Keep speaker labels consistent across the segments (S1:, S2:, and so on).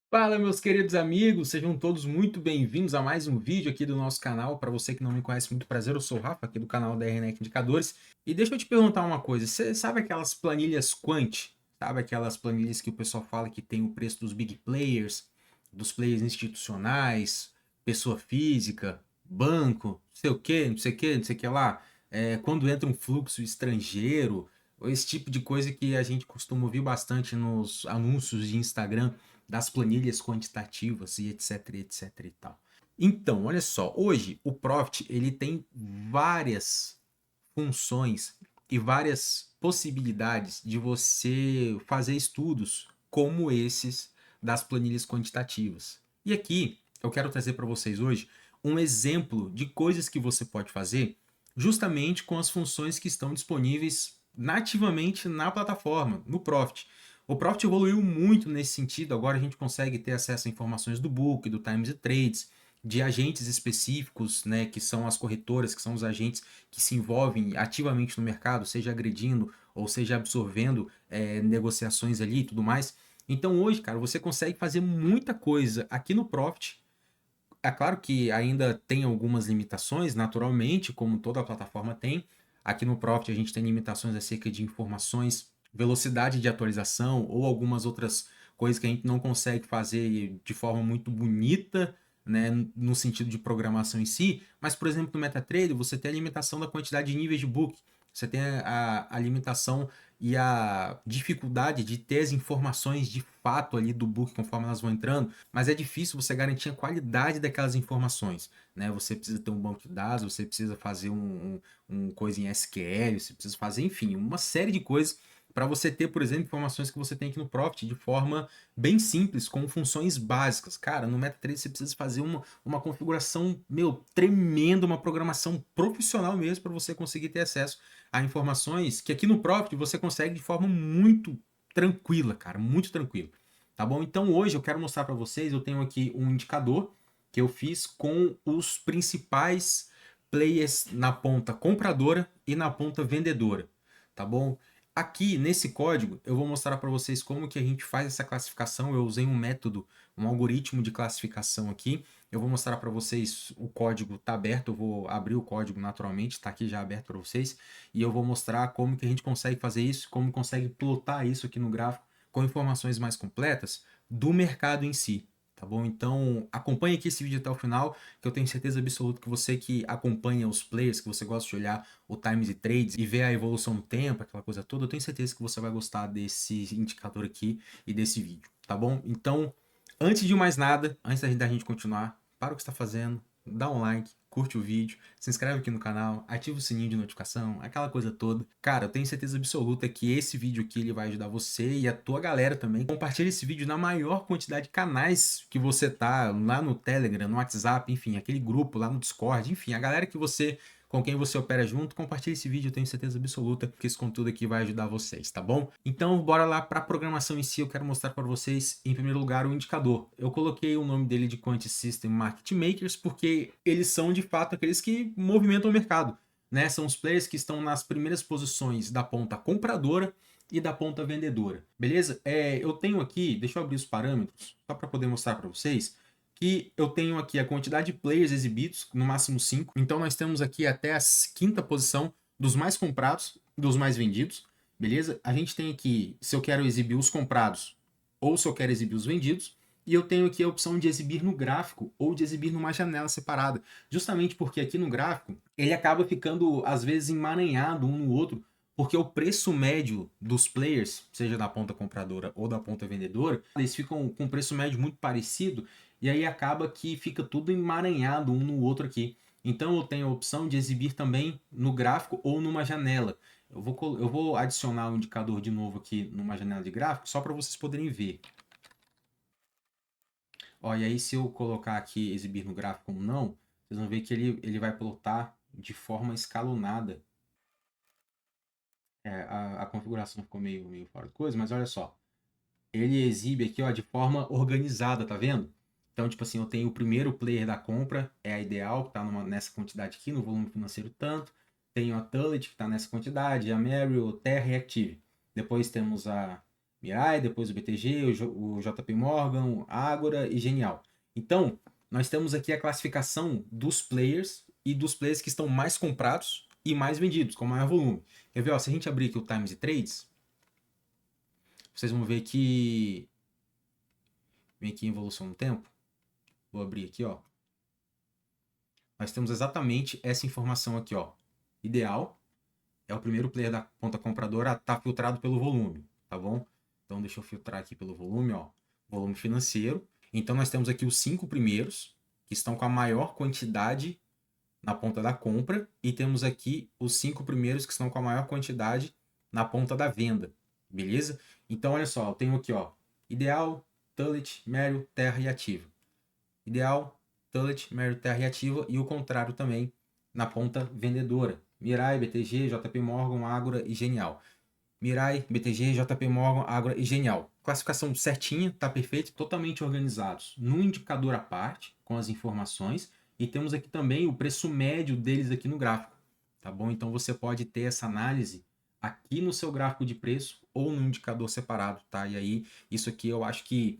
S1: Fala, meus queridos amigos, sejam todos muito bem-vindos a mais um vídeo aqui do nosso canal. Para você que não me conhece, muito prazer, eu sou o Rafa, aqui do canal da RNEC Indicadores. E deixa eu te perguntar uma coisa, você sabe aquelas planilhas Quant? Sabe aquelas planilhas que o pessoal fala que tem o preço dos big players, dos players institucionais, pessoa física, banco, não sei o que, não sei o que, não sei o que lá. Quando entra um fluxo estrangeiro, ou esse tipo de coisa que a gente costuma ouvir bastante nos anúncios de Instagram, das planilhas quantitativas e etc, etc e tal. Então, olha só, hoje o Profit ele tem várias funções e várias possibilidades de você fazer estudos como esses das planilhas quantitativas. E aqui eu quero trazer para vocês hoje um exemplo de coisas que você pode fazer justamente com as funções que estão disponíveis nativamente na plataforma, no Profit. O Profit evoluiu muito nesse sentido, agora a gente consegue ter acesso a informações do book, do Times e Trades, de agentes específicos, né, que são as corretoras, que são os agentes que se envolvem ativamente no mercado, seja agredindo ou seja absorvendo negociações ali e tudo mais. Então hoje, cara, você consegue fazer muita coisa aqui no Profit. É claro que ainda tem algumas limitações, naturalmente, como toda a plataforma tem. Aqui no Profit a gente tem limitações acerca de informações, velocidade de atualização ou algumas outras coisas que a gente não consegue fazer de forma muito bonita, né, no sentido de programação em si. Mas, por exemplo, no MetaTrader você tem a limitação da quantidade de níveis de book, você tem a limitação e a dificuldade de ter as informações de fato ali do book conforme elas vão entrando, mas é difícil você garantir a qualidade daquelas informações, né? Você precisa ter um banco de dados, você precisa fazer um coisa em SQL, você precisa fazer, enfim, uma série de coisas para você ter, por exemplo, informações que você tem aqui no Profit de forma bem simples, com funções básicas. Cara, no MetaTrader você precisa fazer uma configuração, meu, tremenda, uma programação profissional mesmo para você conseguir ter acesso a informações que aqui no Profit você consegue de forma muito tranquila, cara, muito tranquila. Tá bom? Então hoje eu quero mostrar para vocês, eu tenho aqui um indicador que eu fiz com os principais players na ponta compradora e na ponta vendedora, tá bom? Aqui nesse código eu vou mostrar para vocês como que a gente faz essa classificação. Eu usei um método, um algoritmo de classificação aqui. Eu vou mostrar para vocês, o código tá aberto, eu vou abrir o código naturalmente, está aqui já aberto para vocês, e eu vou mostrar como que a gente consegue fazer isso, como consegue plotar isso aqui no gráfico com informações mais completas do mercado em si, tá bom? Então acompanhe aqui esse vídeo até o final, que eu tenho certeza absoluta que você que acompanha os players, que você gosta de olhar o Times e Trades e ver a evolução no tempo, aquela coisa toda, eu tenho certeza que você vai gostar desse indicador aqui e desse vídeo, tá bom? Então, antes de mais nada, antes da gente continuar, para o que está fazendo, dá um like, curte o vídeo, se inscreve aqui no canal, ativa o sininho de notificação, aquela coisa toda. Cara, eu tenho certeza absoluta que esse vídeo aqui ele vai ajudar você e a tua galera também. Compartilha esse vídeo na maior quantidade de canais que você tá, lá no Telegram, no WhatsApp, enfim, aquele grupo lá no Discord, enfim, a galera que você com quem você opera junto, compartilhe esse vídeo, eu tenho certeza absoluta que esse conteúdo aqui vai ajudar vocês, tá bom? Então, bora lá para a programação em si, eu quero mostrar para vocês, em primeiro lugar, o indicador. Eu coloquei o nome dele de Quant System Market Makers porque eles são, de fato, aqueles que movimentam o mercado, né? São os players que estão nas primeiras posições da ponta compradora e da ponta vendedora, beleza? Eu tenho aqui, deixa eu abrir os parâmetros, só para poder mostrar para vocês, que eu tenho aqui a quantidade de players exibidos, no máximo 5. Então nós temos aqui até a quinta posição dos mais comprados, dos mais vendidos, beleza? A gente tem aqui se eu quero exibir os comprados ou se eu quero exibir os vendidos. E eu tenho aqui a opção de exibir no gráfico ou de exibir numa janela separada. Justamente porque aqui no gráfico ele acaba ficando, às vezes, emaranhado um no outro, porque o preço médio dos players, seja da ponta compradora ou da ponta vendedora, eles ficam com um preço médio muito parecido e aí acaba que fica tudo emaranhado um no outro aqui. Então eu tenho a opção de exibir também no gráfico ou numa janela. Eu vou adicionar o indicador de novo aqui numa janela de gráfico só para vocês poderem ver. Ó, e aí se eu colocar aqui exibir no gráfico como não, vocês vão ver que ele vai plotar de forma escalonada. A configuração ficou meio fora de coisa, mas olha só. Ele exibe aqui, ó, de forma organizada, tá vendo? Então, tipo assim, eu tenho o primeiro player da compra, é a ideal, que tá nessa quantidade aqui, no volume financeiro tanto. Tenho a Tullet, que tá nessa quantidade, a Meryl, Terra e Active. Depois temos Mirai, depois o BTG, o JP Morgan, Ágora e Genial. Então, nós temos aqui a classificação dos players e dos players que estão mais comprados e mais vendidos, com maior volume. Quer ver, ó, se a gente abrir aqui o Times e Trades, vocês vão ver que vem aqui em evolução no tempo. Vou abrir aqui, ó. Nós temos exatamente essa informação aqui, ó. Ideal é o primeiro player da ponta compradora a estar filtrado pelo volume, tá bom? Então deixa eu filtrar aqui pelo volume, ó. Volume financeiro. Então nós temos aqui os 5 primeiros que estão com a maior quantidade na ponta da compra e temos aqui os 5 primeiros que estão com a maior quantidade na ponta da venda, beleza? Então olha só, eu tenho aqui, ó, Ideal, Tullet, Meryl, Terra e Ativa. Ideal, Tullet, Meryl, Terra e Ativa e o contrário também na ponta vendedora. Mirai, BTG, JP Morgan, Ágora e Genial. Mirai, BTG, JP Morgan, Ágora e Genial. Classificação certinha, tá perfeito, totalmente organizados num indicador à parte, com as informações, e temos aqui também o preço médio deles aqui no gráfico, tá bom? Então você pode ter essa análise aqui no seu gráfico de preço ou no indicador separado, tá? E aí, isso aqui eu acho que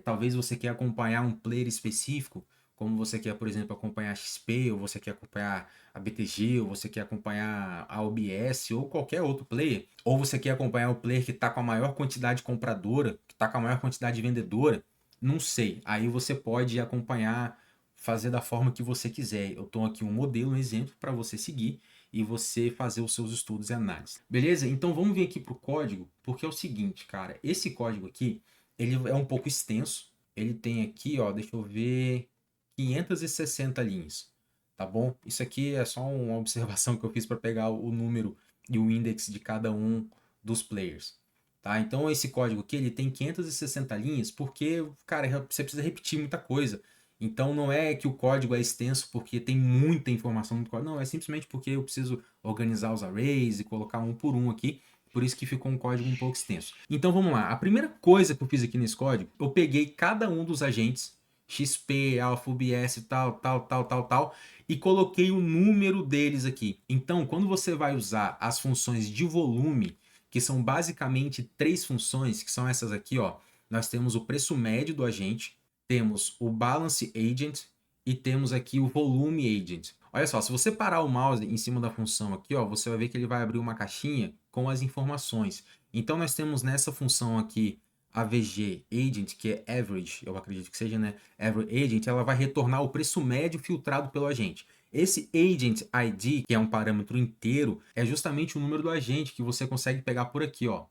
S1: talvez você quer acompanhar um player específico, como você quer, por exemplo, acompanhar a XP, ou você quer acompanhar a BTG, ou você quer acompanhar a OBS, ou qualquer outro player, ou você quer acompanhar o player que está com a maior quantidade compradora, que está com a maior quantidade vendedora, não sei. Aí você pode acompanhar, fazer da forma que você quiser. Eu estou aqui um modelo, um exemplo para você seguir e você fazer os seus estudos e análises. Beleza? Então vamos vir aqui para o código, porque é o seguinte, cara, esse código aqui, ele é um pouco extenso, ele tem aqui, ó, deixa eu ver, 560 linhas, tá bom? Isso aqui é só uma observação que eu fiz para pegar o número e o index de cada um dos players, tá? Então esse código aqui, ele tem 560 linhas porque, cara, você precisa repetir muita coisa. Então não é que o código é extenso porque tem muita informação no código, não, é simplesmente porque eu preciso organizar os arrays e colocar um por um aqui. Por isso que ficou um código um pouco extenso. Então vamos lá. A primeira coisa que eu fiz aqui nesse código, eu peguei cada um dos agentes, XP, Alpha, UBS, tal, e coloquei o número deles aqui. Então, quando você vai usar as funções de volume, que são basicamente 3 funções, que são essas aqui, ó. Nós temos o preço médio do agente, temos o Balance Agent e temos aqui o Volume Agent. Olha só, se você parar o mouse em cima da função aqui, ó, você vai ver que ele vai abrir uma caixinha com as informações. Então nós temos nessa função aqui a VG Agent, que é Average, eu acredito que seja, né? Average Agent, ela vai retornar o preço médio filtrado pelo agente. Esse Agent ID, que é um parâmetro inteiro, é justamente o número do agente que você consegue pegar por aqui, ó.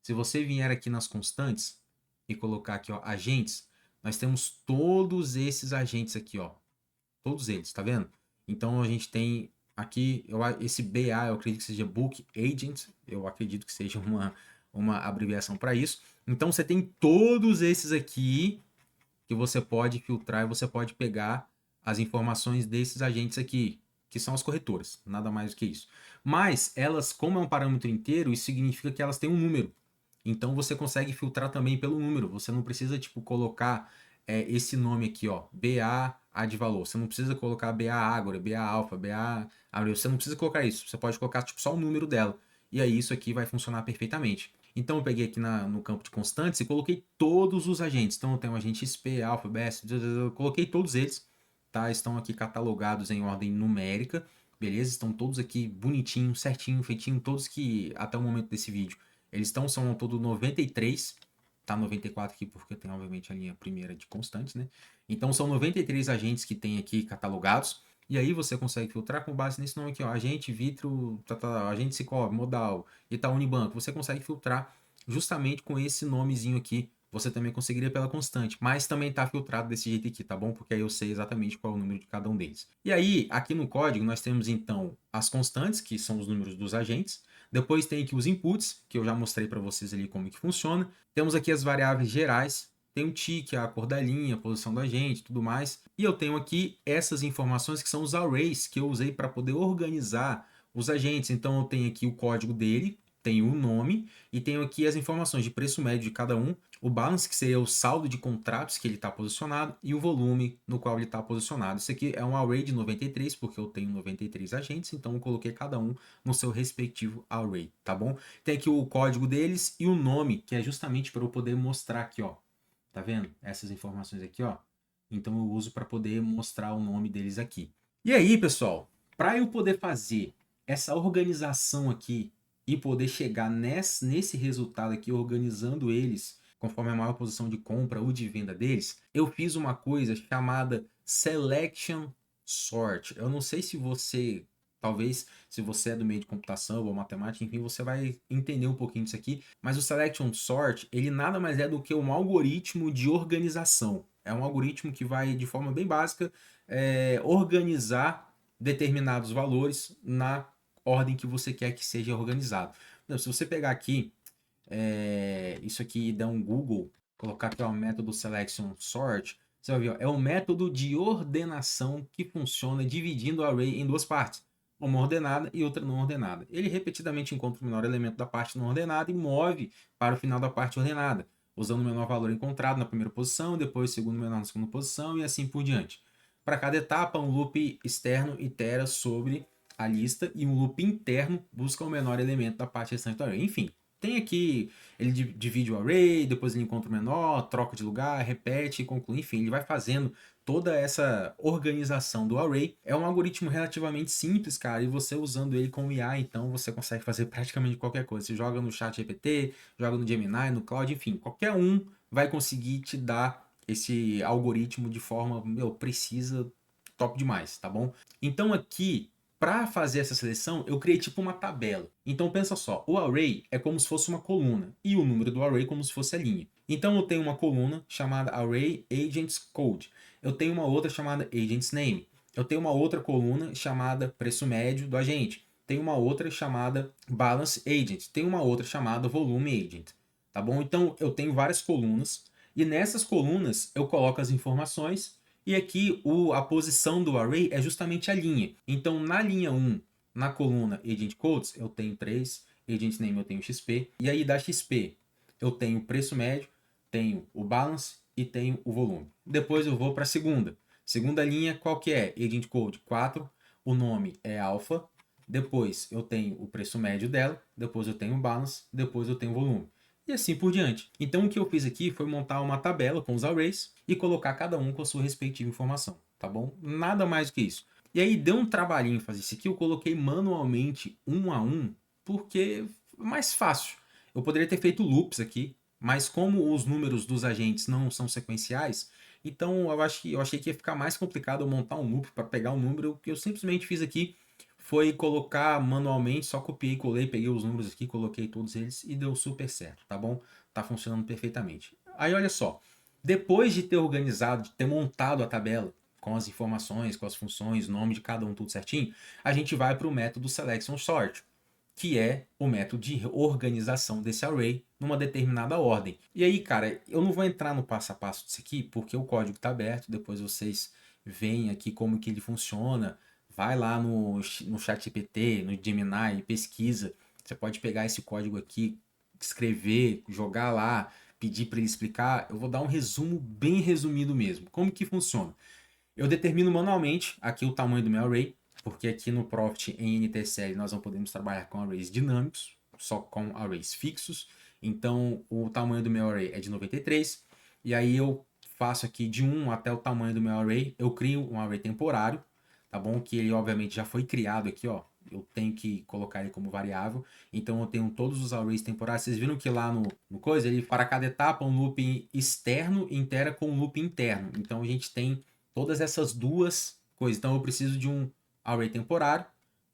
S1: Se você vier aqui nas constantes e colocar aqui, ó, agentes, nós temos todos esses agentes aqui, ó. Todos eles, tá vendo? Então a gente tem aqui, esse BA, eu acredito que seja Book Agent, eu acredito que seja uma abreviação para isso. Então você tem todos esses aqui que você pode filtrar e você pode pegar as informações desses agentes aqui, que são as corretoras, nada mais do que isso. Mas elas, como é um parâmetro inteiro, isso significa que elas têm um número. Então você consegue filtrar também pelo número. Você não precisa tipo colocar esse nome aqui, ó, BA ad valor. Você não precisa colocar BA Ágora, BA Alpha, BA Abreu. Você não precisa colocar isso. Você pode colocar tipo só o número dela. E aí isso aqui vai funcionar perfeitamente. Então eu peguei aqui no campo de constantes e coloquei todos os agentes. Então eu tenho o agente XP, Alpha, BS, eu coloquei todos eles, tá? Estão aqui catalogados em ordem numérica, beleza? Estão todos aqui bonitinho, certinho, feitinho, todos que até o momento desse vídeo eles são ao todo 93, tá 94 aqui porque tem obviamente a linha primeira de constantes, né? Então são 93 agentes que tem aqui catalogados. E aí você consegue filtrar com base nesse nome aqui, ó, agente Vitro, agente Cicobi, Modal, Itaú Unibanco. Você consegue filtrar justamente com esse nomezinho aqui. Você também conseguiria pela constante, mas também está filtrado desse jeito aqui, tá bom? Porque aí eu sei exatamente qual é o número de cada um deles. E aí, aqui no código, nós temos então as constantes, que são os números dos agentes. Depois tem aqui os inputs, que eu já mostrei para vocês ali como que funciona. Temos aqui as variáveis gerais, tem o tick, a cor da linha, a posição do agente, tudo mais. E eu tenho aqui essas informações que são os arrays que eu usei para poder organizar os agentes. Então eu tenho aqui o código dele, tenho o nome e tenho aqui as informações de preço médio de cada um, o balance, que seria o saldo de contratos que ele está posicionado, e o volume no qual ele está posicionado. Isso aqui é um array de 93, porque eu tenho 93 agentes, então eu coloquei cada um no seu respectivo array, tá bom? Tem aqui o código deles e o nome, que é justamente para eu poder mostrar aqui, ó. Tá vendo? Essas informações aqui, ó. Então eu uso para poder mostrar o nome deles aqui. E aí, pessoal, para eu poder fazer essa organização aqui e poder chegar nesse resultado aqui, organizando eles conforme a maior posição de compra ou de venda deles, eu fiz uma coisa chamada Selection Sort. Eu não sei se você, talvez, se você é do meio de computação ou matemática, enfim, você vai entender um pouquinho disso aqui, mas o Selection Sort, ele nada mais é do que um algoritmo de organização. É um algoritmo que vai, de forma bem básica, organizar determinados valores na ordem que você quer que seja organizado. Então, se você pegar aqui, isso aqui e dar um Google, colocar aqui o método Selection Sort, você vai ver, ó, é um método de ordenação que funciona dividindo o array em duas partes, uma ordenada e outra não ordenada. Ele repetidamente encontra o menor elemento da parte não ordenada e move para o final da parte ordenada, usando o menor valor encontrado na primeira posição, depois o segundo menor na segunda posição e assim por diante. Para cada etapa, um loop externo itera sobre a lista e um loop interno busca o menor elemento da parte restante do array. Enfim, tem aqui, ele divide o array, depois ele encontra o menor, troca de lugar, repete e conclui. Enfim, ele vai fazendo toda essa organização do array. É um algoritmo relativamente simples, cara, e você usando ele com IA, então você consegue fazer praticamente qualquer coisa. Você joga no ChatGPT, joga no Gemini, no Claude, enfim, qualquer um vai conseguir te dar esse algoritmo de forma, precisa, top demais, tá bom? Então aqui, para fazer essa seleção, eu criei tipo uma tabela. Então pensa só, o array é como se fosse uma coluna e o número do array como se fosse a linha. Então eu tenho uma coluna chamada Array Agents Code. Eu tenho uma outra chamada Agents Name. Eu tenho uma outra coluna chamada Preço Médio do Agente. Tem uma outra chamada Balance Agent. Tem uma outra chamada Volume Agent. Tá bom? Então eu tenho várias colunas e nessas colunas eu coloco as informações e aqui a posição do array é justamente a linha. Então, na linha 1, na coluna Agent Codes, eu tenho 3, Agent Name eu tenho XP, e aí da XP eu tenho o preço médio, tenho o balance e tenho o volume. Depois eu vou para a segunda. Segunda linha, qual que é? Agent Code 4, o nome é alpha, depois eu tenho o preço médio dela, depois eu tenho o balance, depois eu tenho o volume. E assim por diante. Então o que eu fiz aqui foi montar uma tabela com os arrays e colocar cada um com a sua respectiva informação, tá bom? Nada mais do que isso. E aí deu um trabalhinho fazer isso aqui, eu coloquei manualmente um a um, porque é mais fácil. Eu poderia ter feito loops aqui, mas como os números dos agentes não são sequenciais, então eu achei que ia ficar mais complicado eu montar um loop para pegar o número. O que eu simplesmente fiz aqui foi colocar manualmente, só copiei, colei, peguei os números aqui, coloquei todos eles e deu super certo, tá bom? Tá funcionando perfeitamente. Aí olha só, depois de ter organizado, de ter montado a tabela com as informações, com as funções, nome de cada um, tudo certinho, a gente vai para o método Selection Sort, que é o método de organização desse array numa determinada ordem. E aí, cara, eu não vou entrar no passo a passo disso aqui, porque o código está aberto, depois vocês veem aqui como que ele funciona, vai lá no ChatGPT, no Gemini e pesquisa. Você pode pegar esse código aqui, escrever, jogar lá, pedir para ele explicar. Eu vou dar um resumo bem resumido mesmo. Como que funciona? Eu determino manualmente aqui o tamanho do meu array, porque aqui no Profit em NTSL nós não podemos trabalhar com arrays dinâmicos, só com arrays fixos. Então o tamanho do meu array é de 93. E aí eu faço aqui de 1 até o tamanho do meu array, eu crio um array temporário, tá bom? Que ele obviamente já foi criado aqui, ó. Eu tenho que colocar ele como variável. Então eu tenho todos os arrays temporários. Vocês viram que lá no coisa, ele para cada etapa um loop externo intera com um loop interno. Então a gente tem todas essas duas coisas. Então eu preciso de um array temporário,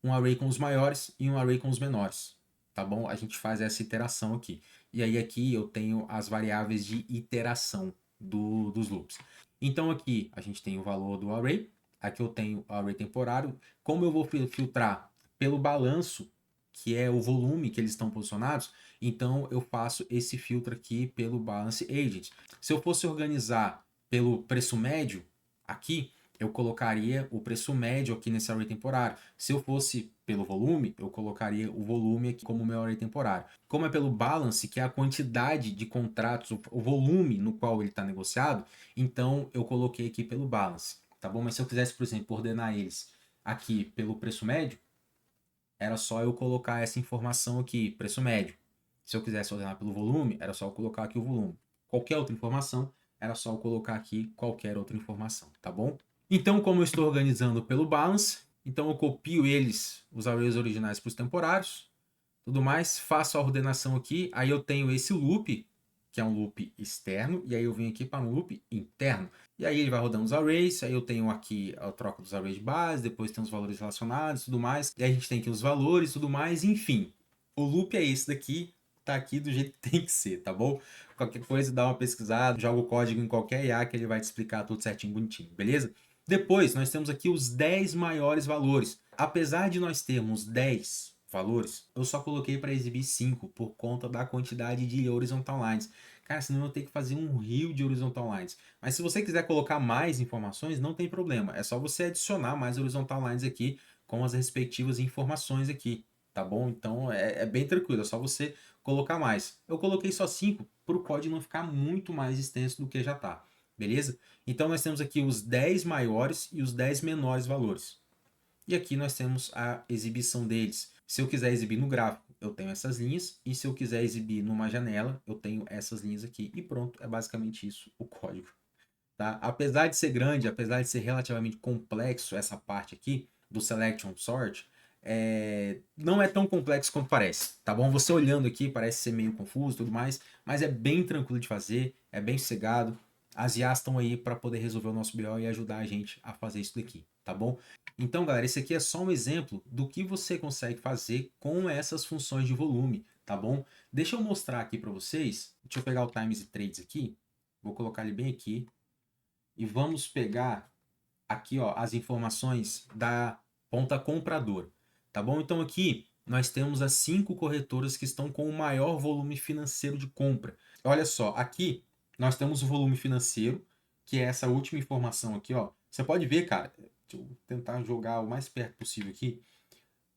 S1: um array com os maiores e um array com os menores. Tá bom? A gente faz essa iteração aqui. E aí aqui eu tenho as variáveis de iteração dos loops. Então aqui a gente tem o valor do array. Aqui eu tenho o array temporário. Como eu vou filtrar pelo balanço, que é o volume que eles estão posicionados, então eu faço esse filtro aqui pelo balance agent. Se eu fosse organizar pelo preço médio, aqui eu colocaria o preço médio aqui nesse array temporário. Se eu fosse pelo volume, eu colocaria o volume aqui como meu array temporário. Como é pelo balance, que é a quantidade de contratos, o volume no qual ele está negociado, então eu coloquei aqui pelo balance, tá bom? Mas se eu quisesse, por exemplo, ordenar eles aqui pelo preço médio, era só eu colocar essa informação aqui, preço médio. Se eu quisesse ordenar pelo volume, era só eu colocar aqui o volume. Qualquer outra informação, era só eu colocar aqui qualquer outra informação, tá bom? Então, como eu estou organizando pelo balance, então eu copio eles, os arrays originais para os temporários, tudo mais, faço a ordenação aqui, aí eu tenho esse loop, que é um loop externo, e aí eu venho aqui para um loop interno. E aí ele vai rodando os arrays, aí eu tenho aqui a troca dos arrays de base, depois tem os valores relacionados, tudo mais, e aí a gente tem aqui os valores, tudo mais, enfim. O loop é esse daqui, tá aqui do jeito que tem que ser, tá bom? Qualquer coisa, dá uma pesquisada, joga o código em qualquer IA que ele vai te explicar tudo certinho, bonitinho, beleza? Depois, nós temos aqui os 10 maiores valores. Apesar de nós termos 10 valores, eu só coloquei para exibir 5 por conta da quantidade de horizontal lines. Cara, senão eu tenho que fazer um rio de horizontal lines. Mas se você quiser colocar mais informações, não tem problema. É só você adicionar mais horizontal lines aqui com as respectivas informações aqui, tá bom? Então é bem tranquilo, é só você colocar mais. Eu coloquei só 5 para o código não ficar muito mais extenso do que já está, beleza? Então nós temos aqui os 10 maiores e os 10 menores valores. E aqui nós temos a exibição deles. Se eu quiser exibir no gráfico, eu tenho essas linhas. E se eu quiser exibir numa janela, eu tenho essas linhas aqui. E pronto, é basicamente isso o código. Tá? Apesar de ser grande, apesar de ser relativamente complexo essa parte aqui do Selection Sort, não é tão complexo quanto parece, tá bom? Você olhando aqui parece ser meio confuso e tudo mais, mas é bem tranquilo de fazer, é bem sossegado. As IAs estão aí para poder resolver o nosso BO e ajudar a gente a fazer isso daqui, tá bom? Então, galera, esse aqui é só um exemplo do que você consegue fazer com essas funções de volume, tá bom? Deixa eu mostrar aqui para vocês. Deixa eu pegar o Times e Trades aqui. Vou colocar ele bem aqui. E vamos pegar aqui, ó, as informações da ponta comprador, tá bom? Então aqui nós temos as 5 corretoras que estão com o maior volume financeiro de compra. Olha só, aqui nós temos o volume financeiro, que é essa última informação aqui, ó. Você pode ver, cara, deixa eu tentar jogar o mais perto possível aqui.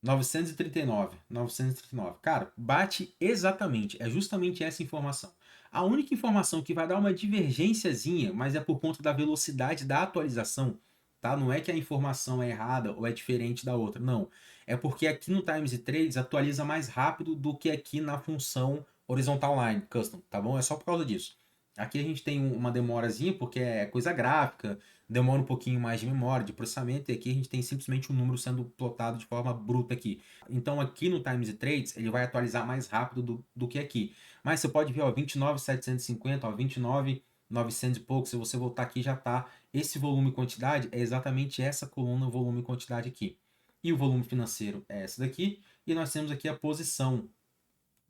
S1: 939, 939. Cara, bate exatamente, é justamente essa informação. A única informação que vai dar uma divergênciazinha, mas é por conta da velocidade da atualização, tá? Não é que a informação é errada ou é diferente da outra, não. É porque aqui no Times e Trades atualiza mais rápido do que aqui na função horizontal line custom, tá bom? É só por causa disso. Aqui a gente tem uma demorazinha porque é coisa gráfica, demora um pouquinho mais de memória, de processamento, e aqui a gente tem simplesmente um número sendo plotado de forma bruta aqui. Então aqui no Times e Trades ele vai atualizar mais rápido do que aqui. Mas você pode ver, ó, 29.750, ó, 29.900 e pouco, se você voltar aqui já tá. Esse volume e quantidade é exatamente essa coluna volume e quantidade aqui. E o volume financeiro é essa daqui, e nós temos aqui a posição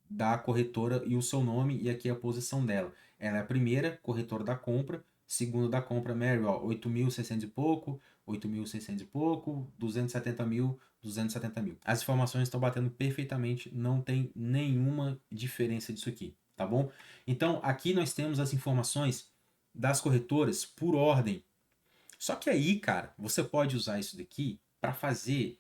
S1: da corretora e o seu nome, e aqui a posição dela. Ela é a primeira corretora da compra, segunda da compra, Mary, ó, 8.600 e pouco, 8.600 e pouco, 270 mil, 270 mil. As informações estão batendo perfeitamente, não tem nenhuma diferença disso aqui, tá bom? Então, aqui nós temos as informações das corretoras por ordem. Só que aí, cara, você pode usar isso daqui para fazer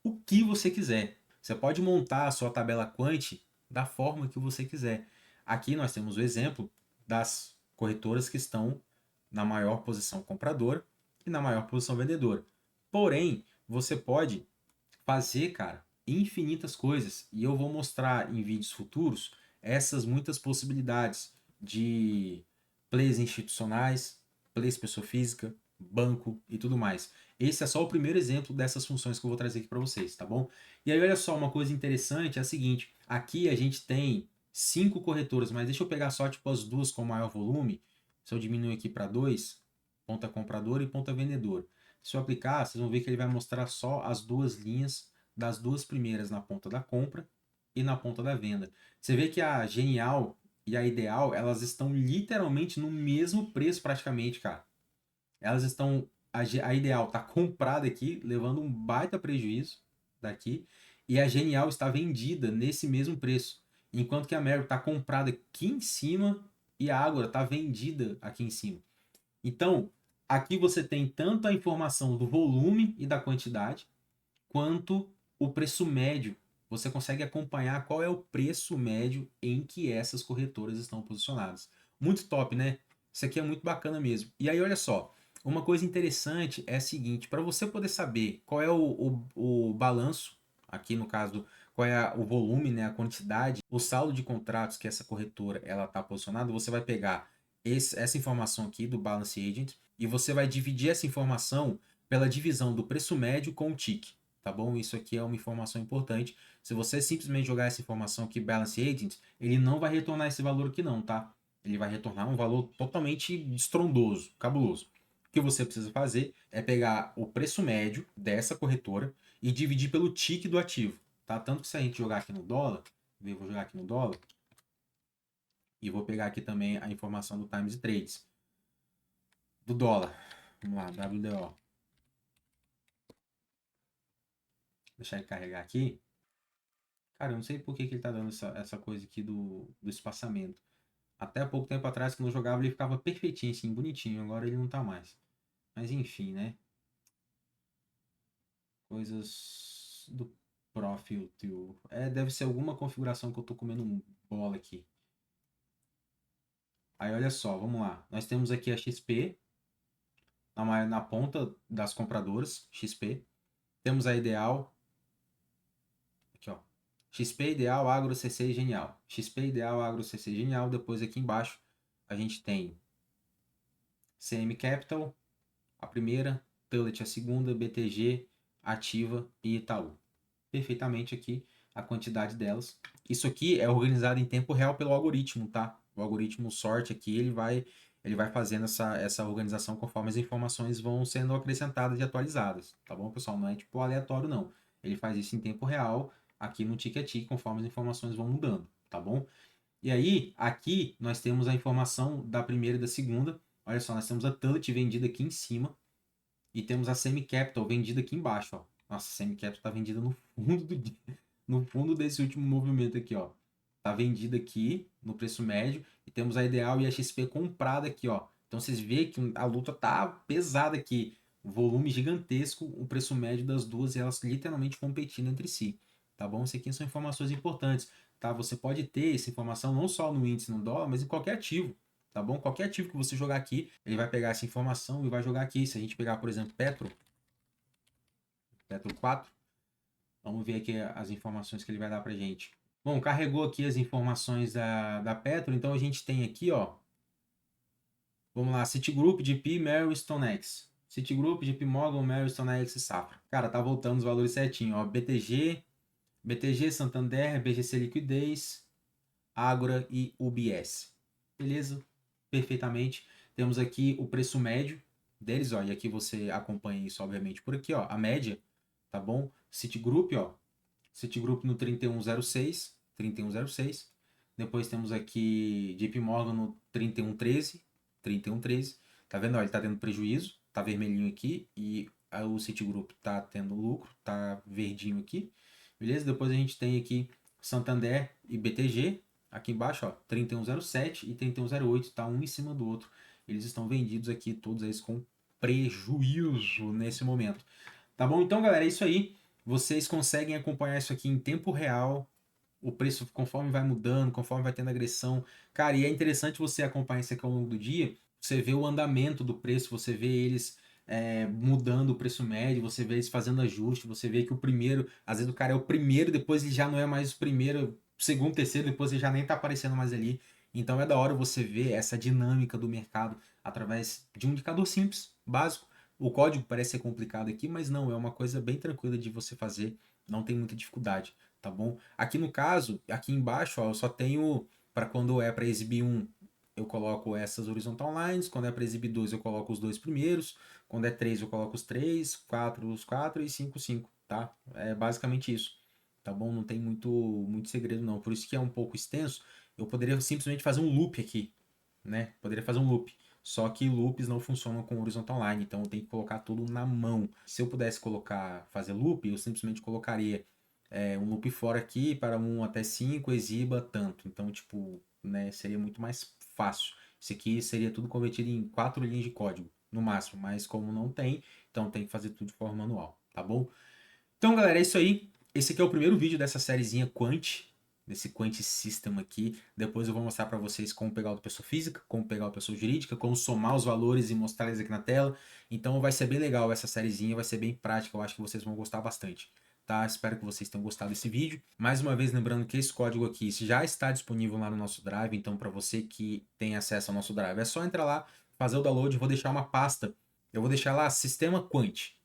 S1: o que você quiser. Você pode montar a sua tabela quant da forma que você quiser. Aqui nós temos o exemplo das corretoras que estão na maior posição compradora e na maior posição vendedora. Porém, você pode fazer, cara, infinitas coisas. E eu vou mostrar em vídeos futuros essas muitas possibilidades de plays institucionais, plays pessoa física, banco e tudo mais. Esse é só o primeiro exemplo dessas funções que eu vou trazer aqui para vocês, tá bom? E aí, olha só, uma coisa interessante é a seguinte: aqui a gente tem 5 corretoras, mas deixa eu pegar só tipo as duas com maior volume. Se eu diminuir aqui para 2, ponta comprador e ponta vendedor. Se eu aplicar, vocês vão ver que ele vai mostrar só as duas linhas das duas primeiras na ponta da compra e na ponta da venda. Você vê que a Genial e a Ideal, elas estão literalmente no mesmo preço praticamente, cara. Elas estão. A Ideal está comprada aqui, levando um baita prejuízo daqui, e a Genial está vendida nesse mesmo preço. Enquanto que a Meryl está comprada aqui em cima e a Ágora está vendida aqui em cima. Então, Aqui você tem tanto a informação do volume e da quantidade, quanto o preço médio. Você consegue acompanhar qual é o preço médio em que essas corretoras estão posicionadas. Muito top, né? Isso aqui é muito bacana mesmo. E aí, olha só, uma coisa interessante é a seguinte: para você poder saber qual é o balanço, aqui no caso, qual é o volume, né, a quantidade, o saldo de contratos que essa corretora ela está posicionada, você vai pegar essa informação aqui do Balance Agent e você vai dividir essa informação pela divisão do preço médio com o TIC, tá bom? Isso aqui é uma informação importante. Se você simplesmente jogar essa informação aqui, Balance Agent, ele não vai retornar esse valor aqui não, tá? Ele vai retornar um valor totalmente estrondoso, cabuloso. O que você precisa fazer é pegar o preço médio dessa corretora e dividir pelo TIC do ativo, tá? Tanto que se a gente jogar aqui no dólar, eu vou jogar aqui no dólar e vou pegar aqui também a informação do Times Trades do dólar. Vamos lá, WDO. Deixar ele carregar aqui. Cara, eu não sei por que ele tá dando essa coisa aqui do espaçamento. Até há pouco tempo atrás, quando eu jogava, ele ficava perfeitinho, assim, bonitinho. Agora ele não tá mais. Mas enfim, né? Coisas do Profil Tool. Deve ser alguma configuração que eu tô comendo bola aqui. Aí, olha só, vamos lá. Nós temos aqui a XP, na ponta das compradoras, XP. Temos a Ideal, aqui ó. XP Ideal, Agro, CC e Genial. XP Ideal, Agro, CC e Genial. Depois aqui embaixo a gente tem CM Capital, a primeira, Tullet a segunda, BTG, Ativa e Itaú. Perfeitamente aqui a quantidade delas. Isso aqui é organizado em tempo real pelo algoritmo, tá? O algoritmo sorte aqui, ele vai fazendo essa organização conforme as informações vão sendo acrescentadas e atualizadas, tá bom, pessoal? Não é tipo aleatório, não. Ele faz isso em tempo real aqui no Ticket conforme as informações vão mudando, tá bom? E aí, aqui nós temos a informação da primeira e da segunda. Olha só, nós temos a Tullet vendida aqui em cima e temos a Semi Capital vendida aqui embaixo, ó. Nossa, a Semi Capital tá vendida no fundo no fundo desse último movimento aqui, ó. Tá vendida aqui no preço médio e temos a Ideal e a XP comprada aqui, ó. Então vocês veem que a luta tá pesada aqui, volume gigantesco, o preço médio das duas e elas literalmente competindo entre si, tá bom? Isso aqui são informações importantes, tá? Você pode ter essa informação não só no índice no dólar, mas em qualquer ativo, tá bom? Qualquer ativo que você jogar aqui, ele vai pegar essa informação e vai jogar aqui. Se a gente pegar, por exemplo, Petro 4, vamos ver aqui as informações que ele vai dar pra gente. Bom, carregou aqui as informações da Petro, então a gente tem aqui, ó. Vamos lá, Citigroup, GP, Merrill, StoneX. Citigroup, JP Morgan, Merrill, StoneX e Safra. Cara, tá voltando os valores certinho, ó. BTG, Santander, BGC Liquidez, Ágora e UBS. Beleza? Perfeitamente. Temos aqui o preço médio deles, ó. E aqui você acompanha isso, obviamente, por aqui, ó. A média, tá bom? Citigroup, ó. Citigroup no 3106, 3106. Depois temos aqui JP Morgan no 3113, 3113. Tá vendo? Ó, ele tá tendo prejuízo, tá vermelhinho aqui e o Citigroup tá tendo lucro, tá verdinho aqui. Beleza? Depois a gente tem aqui Santander e BTG, aqui embaixo, ó, 3107 e 3108, tá um em cima do outro. Eles estão vendidos aqui, todos eles com prejuízo nesse momento. Tá bom? Então, galera, é isso aí. Vocês conseguem acompanhar isso aqui em tempo real. O preço conforme vai mudando, conforme vai tendo agressão. Cara, e é interessante você acompanhar isso aqui ao longo do dia. Você vê o andamento do preço, você vê eles mudando o preço médio, você vê eles fazendo ajuste, você vê que o primeiro, às vezes o cara é o primeiro, depois ele já não é mais o primeiro, segundo, terceiro, depois ele já nem tá aparecendo mais ali. Então é da hora você ver essa dinâmica do mercado através de um indicador simples, básico. O código parece ser complicado aqui, mas não, é uma coisa bem tranquila de você fazer, não tem muita dificuldade, tá bom? Aqui no caso, aqui embaixo, ó, eu só tenho para quando é para exibir um, eu coloco essas horizontal lines, quando é para exibir dois, eu coloco os dois primeiros, quando é três, eu coloco os três, quatro, os quatro e cinco, cinco, tá? É basicamente isso, tá bom? Não tem muito segredo não, por isso que é um pouco extenso, eu poderia simplesmente fazer um loop aqui, né? Poderia fazer um loop. Só que loops não funcionam com horizontal line, então eu tenho que colocar tudo na mão. Se eu pudesse fazer loop, eu simplesmente colocaria um loop fora aqui para 1 até 5 exiba tanto. Então, tipo, né, seria muito mais fácil. Isso aqui seria tudo convertido em 4 linhas de código. no máximo, mas como não tem, então tem que fazer tudo de forma manual, tá bom? Então, galera, é isso aí. Esse aqui é o primeiro vídeo dessa sériezinha Quant, desse Quant System aqui. Depois eu vou mostrar para vocês como pegar o pessoa física, como pegar o pessoa jurídica, como somar os valores e mostrar eles aqui na tela. Então vai ser bem legal essa sériezinha, vai ser bem prática, eu acho que vocês vão gostar bastante. Tá? Espero que vocês tenham gostado desse vídeo. Mais uma vez, lembrando que esse código aqui já está disponível lá no nosso Drive, então para você que tem acesso ao nosso Drive, é só entrar lá, fazer o download, eu vou deixar uma pasta, eu vou deixar lá Sistema Quant,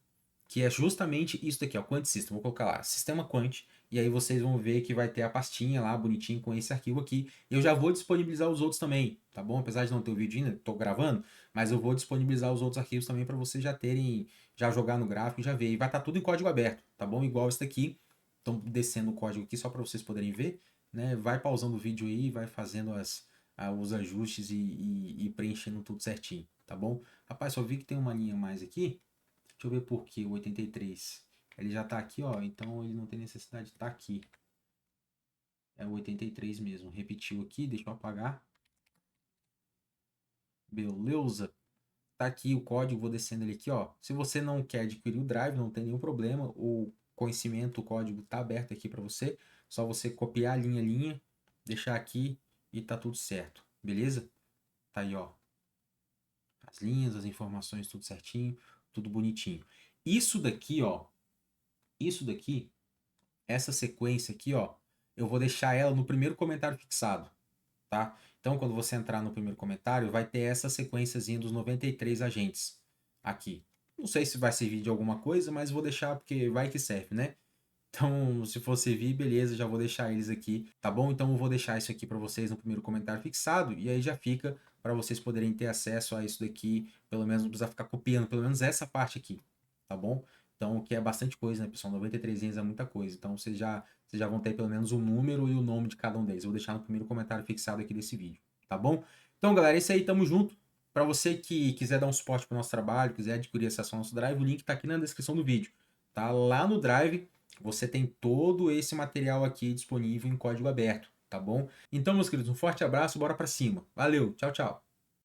S1: que é justamente isso daqui, ó, Quant System. Vou colocar lá, Sistema Quant, e aí vocês vão ver que vai ter a pastinha lá, bonitinho, com esse arquivo aqui. Eu já vou disponibilizar os outros também, tá bom? Apesar de não ter o vídeo ainda, tô gravando, mas eu vou disponibilizar os outros arquivos também para vocês já terem, já jogar no gráfico e já ver. E vai estar tudo em código aberto, tá bom? Igual esse daqui. Então, descendo o código aqui só para vocês poderem ver, né? Vai pausando o vídeo aí, vai fazendo os ajustes e preenchendo tudo certinho, tá bom? Rapaz, só vi que tem uma linha a mais aqui. Deixa eu ver por que o 83. Ele já tá aqui, ó. Então ele não tem necessidade de estar aqui. É o 83 mesmo. Repetiu aqui, deixa eu apagar. Beleza. Tá aqui o código, vou descendo ele aqui, ó. Se você não quer adquirir o Drive, não tem nenhum problema. O conhecimento, o código tá aberto aqui para você. Só você copiar a linha, deixar aqui e tá tudo certo. Beleza? Tá aí, ó. As linhas, as informações, tudo certinho, tudo bonitinho. Isso daqui, ó. Isso daqui, essa sequência aqui, ó, eu vou deixar ela no primeiro comentário fixado, tá? Então, quando você entrar no primeiro comentário, vai ter essa sequenciazinha dos 93 agentes aqui. Não sei se vai servir de alguma coisa, mas vou deixar porque vai que serve, né? Então, se for servir, beleza, já vou deixar eles aqui, tá bom? Então, eu vou deixar isso aqui para vocês no primeiro comentário fixado e aí já fica para vocês poderem ter acesso a isso daqui, pelo menos não precisar ficar copiando, pelo menos essa parte aqui, tá bom? Então, que é bastante coisa, né, pessoal? 93 linhas é muita coisa. Então, vocês já vão ter pelo menos o número e o nome de cada um deles. Eu vou deixar no primeiro comentário fixado aqui desse vídeo, tá bom? Então, galera, é isso aí, tamo junto. Para você que quiser dar um suporte para o nosso trabalho, quiser adquirir acesso ao nosso Drive, o link tá aqui na descrição do vídeo, tá? Lá no Drive você tem todo esse material aqui disponível em código aberto, tá bom? Então, meus queridos, um forte abraço, bora pra cima. Valeu, tchau, tchau.